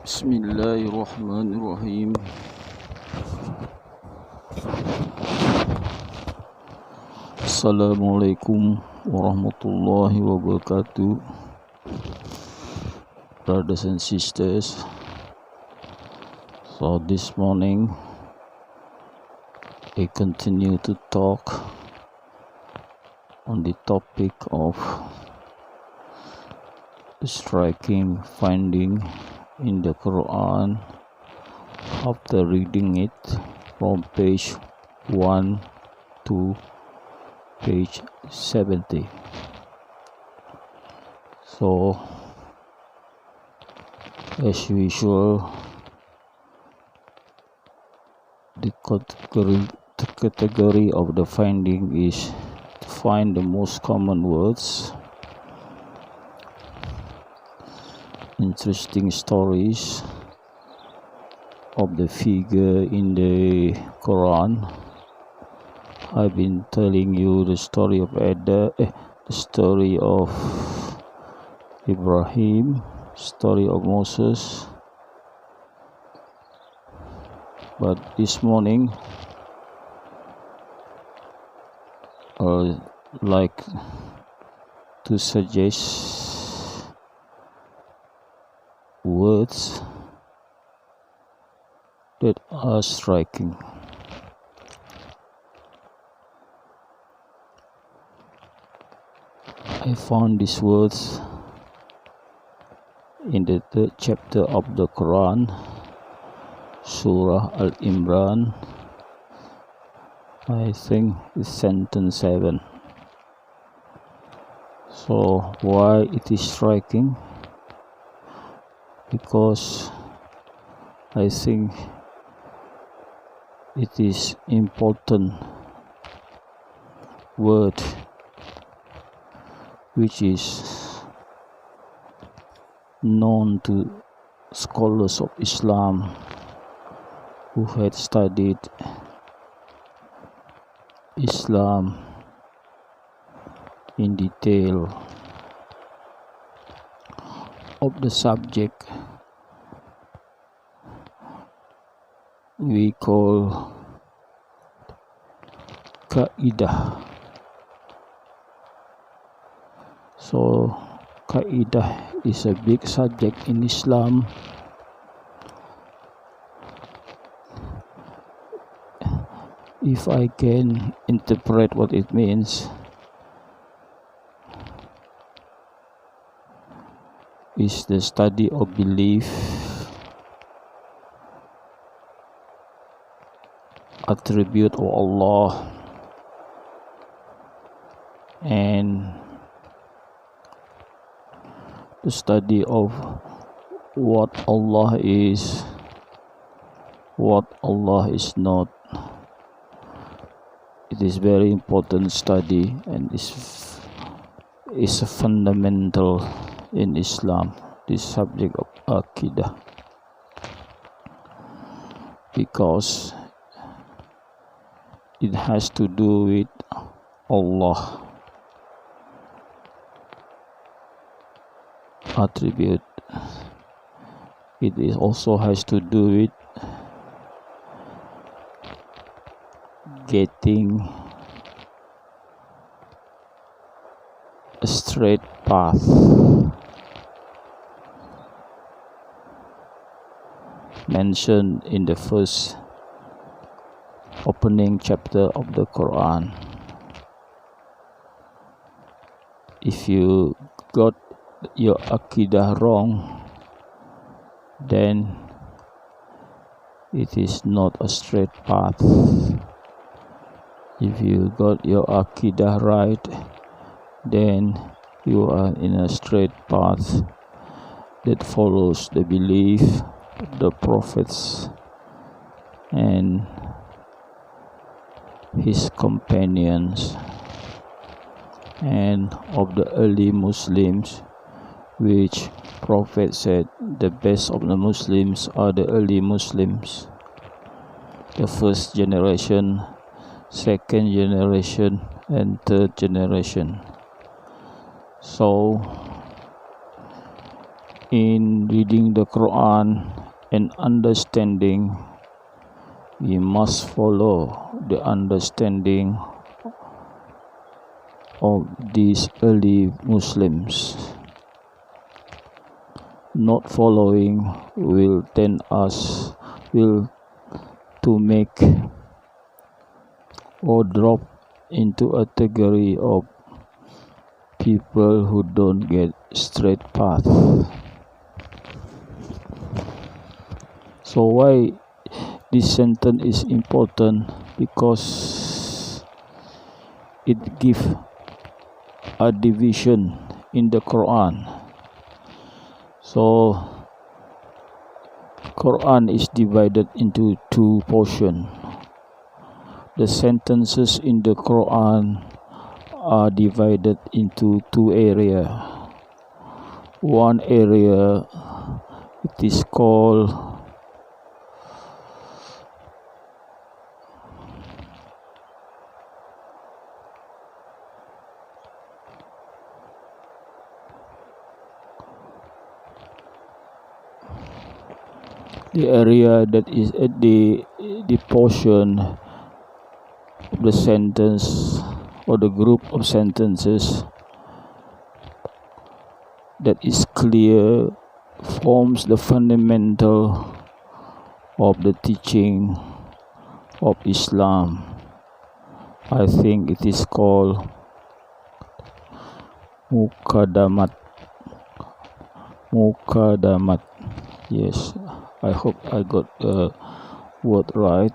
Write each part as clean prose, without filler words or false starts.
Bismillahirrahmanirrahim. Assalamualaikum warahmatullahi wabarakatuh. Brothers and sisters, so this morning I continue to talk on the topic of the striking finding in the Quran after reading it from page 1 to page 70. So, as usual, the category of the finding is to find the most common words, interesting stories of the figure in the Quran. I've been telling you the story of the story of Ibrahim, story of Moses. But this morning, I'd like to suggest words that are striking. I found these words in the third chapter of the Quran, Surah Al-Imran. I think it's sentence 7. So why it is striking? Because I think it is important word which is known to scholars of Islam who had studied Islam in detail of the subject we call Kaidah. So Kaidah is a big subject in Islam. If I can interpret what it means, is the study of belief, attribute of Allah, and the study of what Allah is, what Allah is not. It is very important study and is a fundamental in Islam, this subject of Aqidah, because it has to do with Allah attribute. It also has to do with getting a straight path, mentioned in the first opening chapter of the Quran. If you got your Aqidah wrong, then it is not a straight path. If you got your Aqidah right, then you are in a straight path that follows the belief of the prophets and his companions and of the early Muslims, which Prophet said the best of the Muslims are the early Muslims, the first generation, second generation, and third generation. So in reading the Quran and understanding, we must follow the understanding of these early Muslims. Not following will tend us to make or drop into a category of people who don't get straight path. So why this sentence is important? Because it gives a division in the Quran. So Quran is divided into two portions. The sentences in the Quran are divided into two areas. One area, it is called the area that is at the portion of the sentence or the group of sentences that is clear, forms the fundamental of the teaching of Islam. I think it is called Mukadamat. Yes, I hope I got the word right.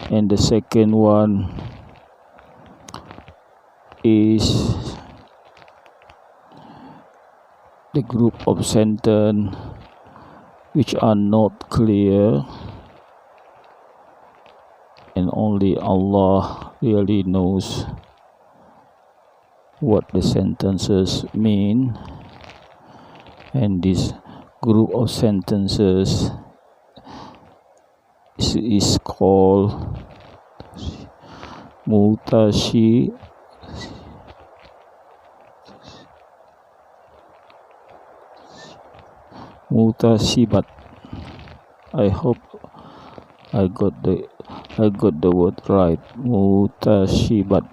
And the second one is the group of sentences which are not clear, and only Allah really knows what the sentences mean. And this group of sentences is called Mutasibat. I hope I got the word right. Mutasibat.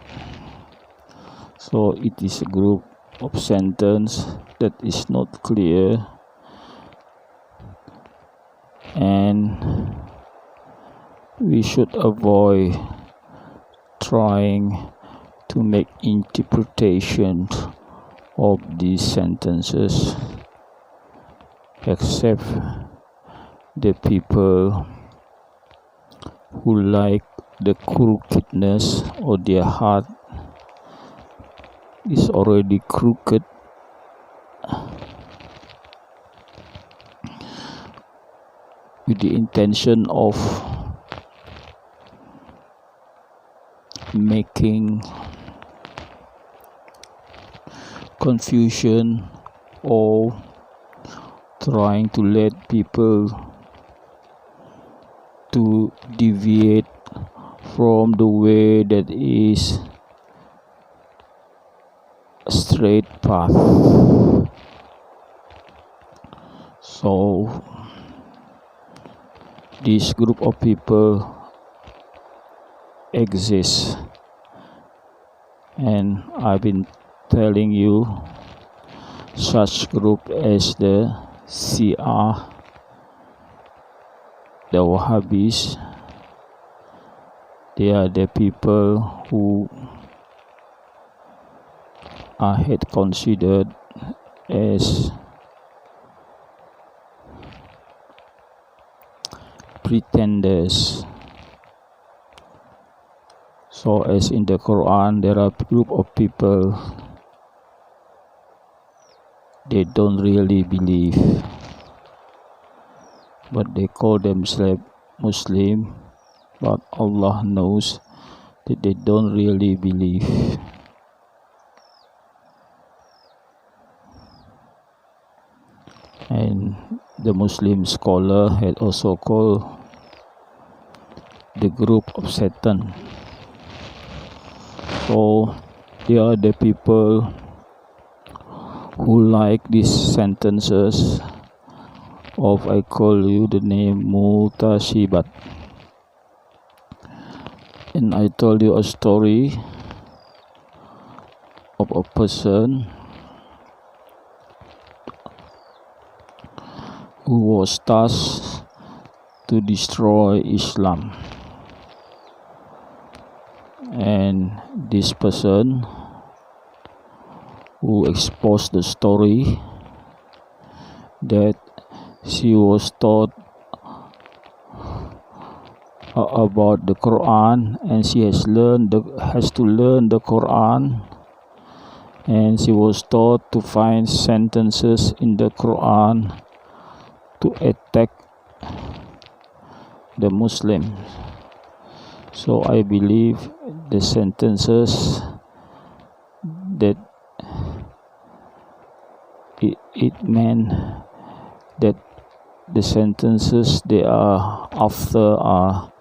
So it is a group of sentence that is not clear, and we should avoid trying to make interpretation of these sentences, except the people who like the crookedness or their heart is already crooked, with the intention of making confusion or trying to let people to deviate from the way that is a straight path. So this group of people exists, and I've been telling you such group as the Shia, the Wahhabis. They are the people who are considered as pretenders. So as in the Quran, there are a group of people, they don't really believe, but they call themselves Muslim, but Allah knows that they don't really believe. And the Muslim scholar had also called the group of Satan. So they are the people who like these sentences of I call you the name Mutashibat. And I told you a story of a person who was tasked to destroy Islam. And this person who exposed the story that she was taught about the Quran, and she has to learn the Quran, and she was taught to find sentences in the Quran to attack the Muslims. So I believe the sentences that it meant that the sentences they are after are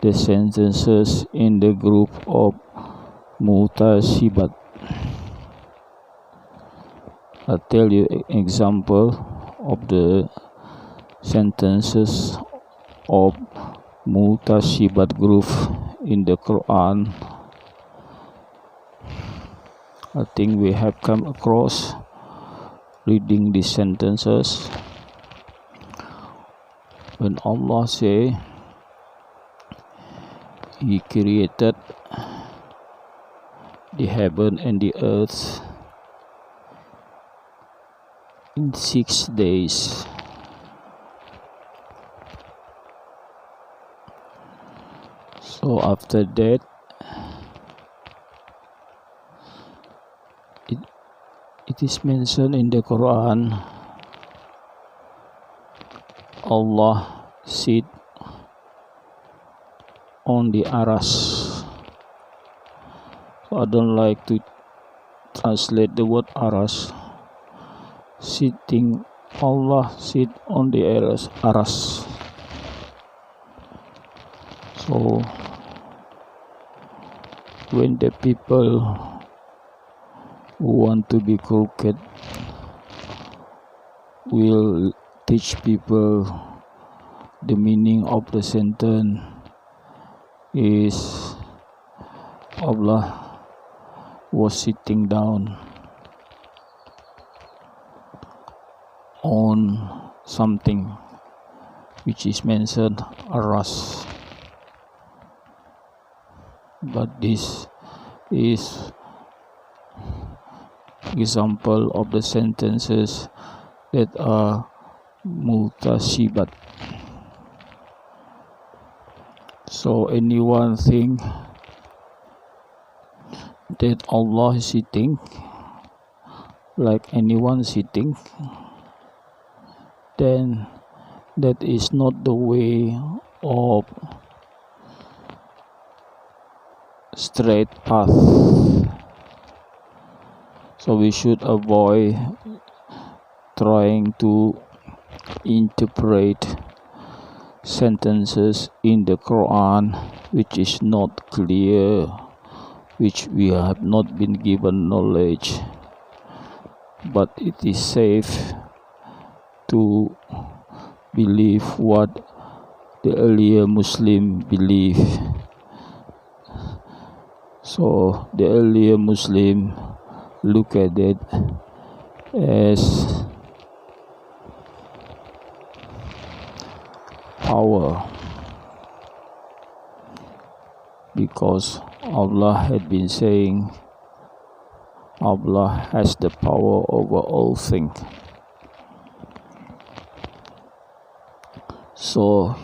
the sentences in the group of Mutashibat. I'll tell you an example of the sentences of Mutashibat group in the Quran. I think we have come across reading these sentences when Allah say He created the heaven and the earth in 6 days. So after that, it is mentioned in the Quran, Allah sit on the aras. So I don't like to translate the word aras. Sitting, Allah sit on the aras. So when the people who want to be crooked will teach people the meaning of the sentence is Allah was sitting down on something which is mentioned aras. But this is example of the sentences that are Mutashibat. So anyone think that Allah is sitting like anyone sitting, then that is not the way of straight path. So we should avoid trying to interpret sentences in the Quran which is not clear, which we have not been given knowledge. But it is safe to believe what the earlier Muslim believe. So the earlier Muslim look at it as power, because Allah had been saying Allah has the power over all things. So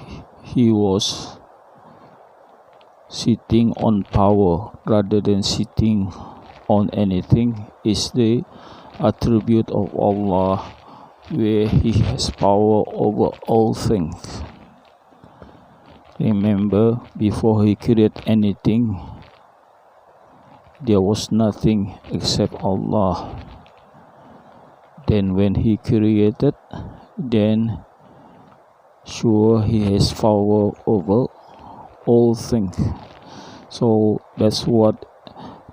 He was sitting on power rather than sitting on anything is the attribute of Allah, where He has power over all things. Remember, before He created anything, there was nothing except Allah. Then when He created, then sure He has power over all things. So that's what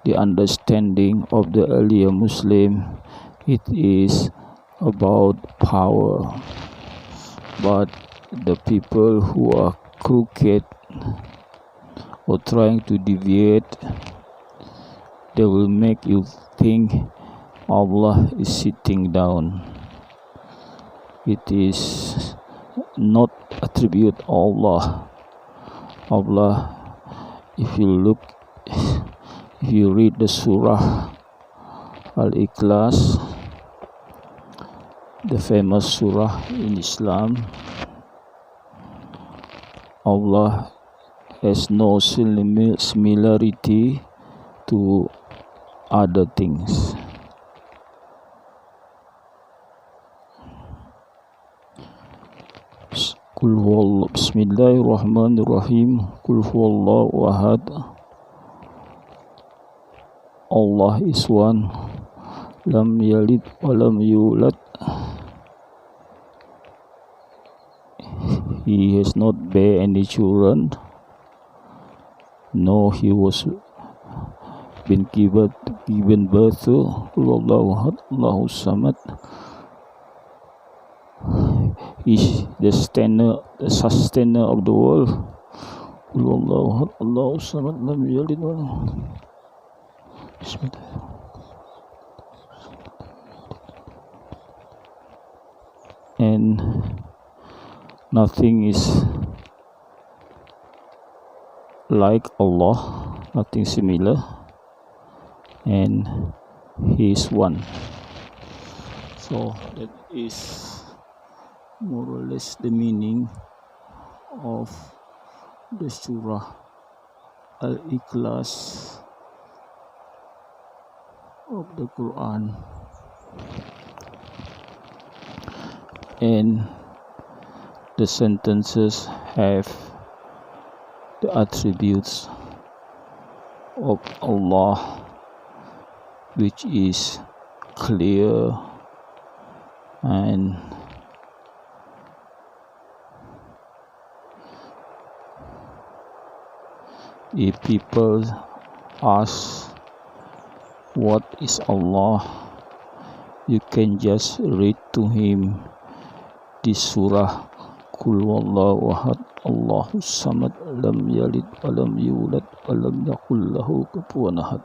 the understanding of the earlier Muslim It is about power, but the people who are crooked or trying to deviate, they will make you think Allah is sitting down. It is not attribute Allah. Allah, if you read the surah Al-Ikhlas, the famous surah in Islam, Allah has no similarity to other things. Bismillahirrahmanirrahim. Qul huwallahu ahad. Allah is one. Lam yalid wa lam yulad. He has not bear any children, nor he was been given birth to. Qul huwallahu ahad, Allahu samad. Is the sustainer of the world. Allahu samad lam yalid wa lam. And nothing is like Allah, nothing similar, and He is one. So that is more or less the meaning of the surah Al-Ikhlas of the Quran. And the sentences have the attributes of Allah, which is clear and if people ask what is Allah, you can just read to him this surah, Qul huwallahu ahad, Allahu samad, lam yalid wa lam yulad wa lam yakul lahu kufuwan ahad.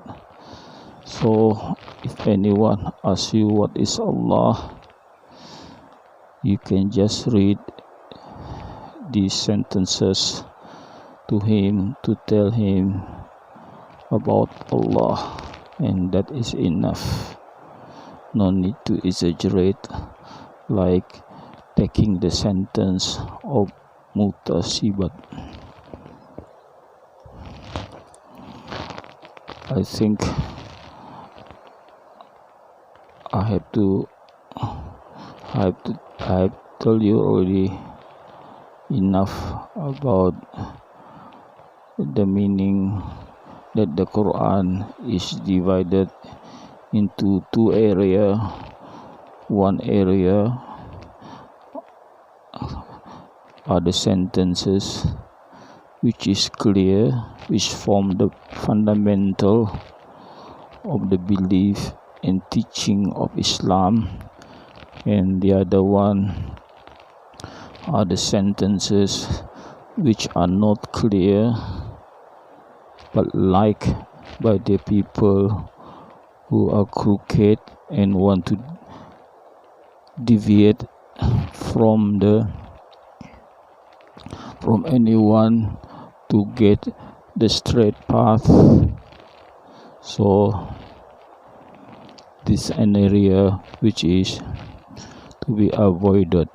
So if anyone asks you what is Allah, you can just read these sentences to him to tell him about Allah, and that is enough. No need to exaggerate like taking the sentence of Mutasibat. I think I have told you already enough about the meaning that the Quran is divided into two areas. One area are the sentences which is clear, which form the fundamental of the belief and teaching of Islam, and the other one are the sentences which are not clear but liked by the people who are crooked and want to deviate from anyone to get the straight path. So this is an area which is to be avoided.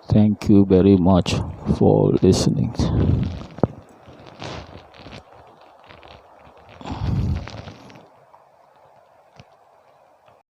Thank you very much for listening.